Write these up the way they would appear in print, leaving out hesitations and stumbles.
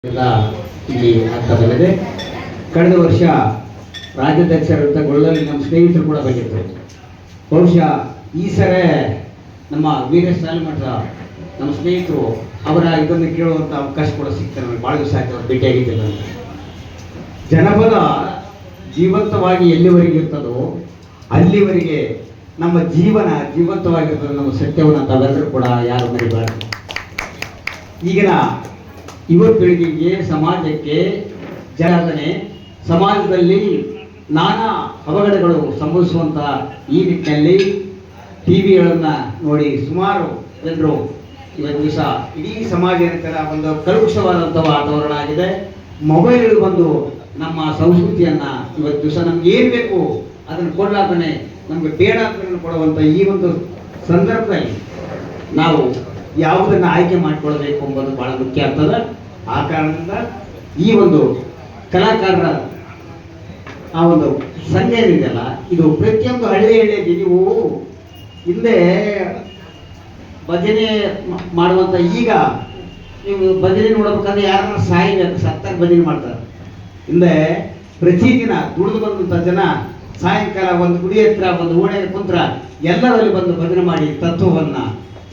ಎಲ್ಲ ಇಲ್ಲಿ ಆಗ್ತಾ ಬಂದಿದೆ. ಕಳೆದ ವರ್ಷ ರಾಜ್ಯಾಧ್ಯಕ್ಷರಂತ ಗೊಳ್ಳಲ್ಲಿ ನಮ್ಮ ಸ್ನೇಹಿತರು ಕೂಡ ಬಂದಿದ್ರು. ಬಹುಶಃ ಈ ಸರಿ ನಮ್ಮ ವೀರೇಶ್ ಸಾಲಿಮಠ ನಮ್ಮ ಸ್ನೇಹಿತರು ಅವರ ಇದನ್ನು ಕೇಳುವಂಥ ಅವಕಾಶ ಕೂಡ ಸಿಗ್ತಾರೆ. ನಮಗೆ ಭಾಳ ದಿವಸ ಆಯ್ತು ಅವ್ರು ಭೇಟಿಯಾಗಿದ್ದಿಲ್ಲ. ಜನಪದ ಜೀವಂತವಾಗಿ ಎಲ್ಲಿವರೆಗೆ ಇರ್ತದೋ ಅಲ್ಲಿವರೆಗೆ ನಮ್ಮ ಜೀವನ ಜೀವಂತವಾಗಿರ್ತದೆ. ನಮ್ಮ ಸತ್ಯವನ್ನು ತಾವೆಲ್ಲರೂ ಕೂಡ ಯಾರು ಮರಿಬಾರ್ದು. ಈಗಿನ ಯುವ ಪೀಳಿಗೆಗೆ ಸಮಾಜಕ್ಕೆ ಜನಾರ್ದನೆ ಸಮಾಜದಲ್ಲಿ ನಾನಾ ಅವಘಡಗಳು ಸಂಭವಿಸುವಂಥ ಈ ನಿಟ್ಟಿನಲ್ಲಿ ಟಿವಿಗಳನ್ನು ನೋಡಿ ಸುಮಾರು ಜನರು ಇವತ್ತು ದಿವಸ ಇಡೀ ಸಮಾಜ ಒಂದು ಕಲುಷವಾದಂಥ ವಾತಾವರಣ ಆಗಿದೆ. ಮೊಬೈಲ್ ಬಂದು ನಮ್ಮ ಸಂಸ್ಕೃತಿಯನ್ನು ಇವತ್ತು ದಿವಸ ನಮ್ಗೆ ಏನು ಬೇಕು ಅದನ್ನು ಕೊಡಲಾರ್ದೇ ನಮಗೆ ಬೇಡ ಅಂತ ಕೊಡುವಂಥ ಈ ಒಂದು ಸಂದರ್ಭದಲ್ಲಿ ನಾವು ಯಾವುದನ್ನು ಆಯ್ಕೆ ಮಾಡಿಕೊಳ್ಬೇಕು ಎಂಬುದು ಬಹಳ ಮುಖ್ಯ ಆಗ್ತದೆ. ಆ ಕಾರಣದಿಂದ ಈ ಒಂದು ಕಲಾಕಾರರ ಆ ಒಂದು ಸಂಘ ಏನಿದೆಯಲ್ಲ, ಇದು ಪ್ರತಿಯೊಂದು ಹಳ್ಳಿಯಲ್ಲಿ ನೀವು ಹಿಂದೆ ಭಜನೆ ಮಾಡುವಂಥ ಈಗ ನೀವು ಭಜನೆ ನೋಡಬೇಕಂದ್ರೆ ಯಾರನ್ನ ಸಾಯಬೇಕು, ಸತ್ತಾಗ ಭಜನೆ ಮಾಡ್ತಾರೆ. ಹಿಂದೆ ಪ್ರತಿದಿನ ದುಡಿದು ಬಂದಂಥ ಜನ ಸಾಯಂಕಾಲ ಒಂದು ಗುಡಿ ಹತ್ರ ಒಂದು ಓಣೆ ಕುಂತ್ರ ಎಲ್ಲರಲ್ಲಿ ಬಂದು ಭಜನೆ ಮಾಡಿ ತತ್ವವನ್ನು,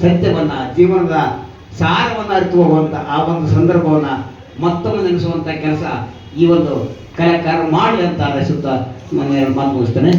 ಸತ್ಯವನ್ನು, ಜೀವನದ ಸಾರವನ್ನು ಅರಿತು ಹೋಗುವಂಥ ಆ ಒಂದು ಸಂದರ್ಭವನ್ನು ಮತ್ತೊಮ್ಮೆ ನೆನೆಸುವಂಥ ಕೆಲಸ ಈ ಒಂದು ಕಲಾಕಾರರು ಮಾಡಲಿ ಅಂತ ಅನಿಸುತ್ತಾ ನಾನು ಮಾತು ಮುಗಿಸ್ತೇನೆ.